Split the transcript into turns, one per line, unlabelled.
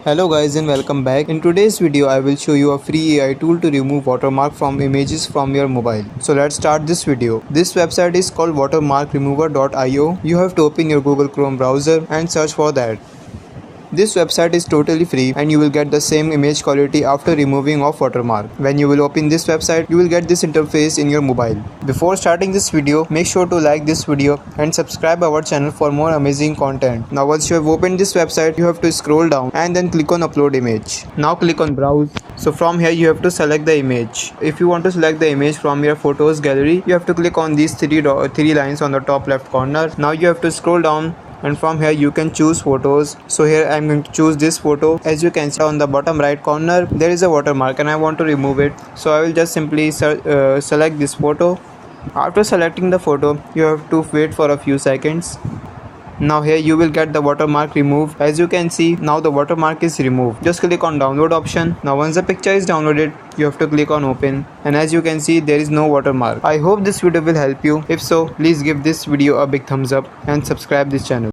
Hello guys and welcome back. In today's video I will show you a free AI tool to remove watermark from images from your mobile. So let's start this video. This website is called watermarkremover.io. You have to open your Google Chrome browser and search for that. This website is totally free and you will get the same image quality after removing of watermark. When you will open this website, you will get this interface in your mobile. Before starting this video, make sure to like this video and subscribe our channel for more amazing content. Now once you have opened this website, you have to scroll down and then click on upload image. Now click on browse. So from here you have to select the image. If you want to select the image from your photos gallery, you have to click on these three lines on the top left corner. Now you have to scroll down and from here you can choose photos. So here I am going to choose this photo. As you can see on the bottom right corner there is a watermark and I want to remove it. So I will just simply select this photo. After selecting the photo you have to wait for a few seconds. Now here you will get the watermark removed. As you can see, now the watermark is removed. Just click on download option. Now once the picture is downloaded, you have to click on open, and as you can see there is no watermark. I hope this video will help you. If so, please give this video a big thumbs up and subscribe this channel.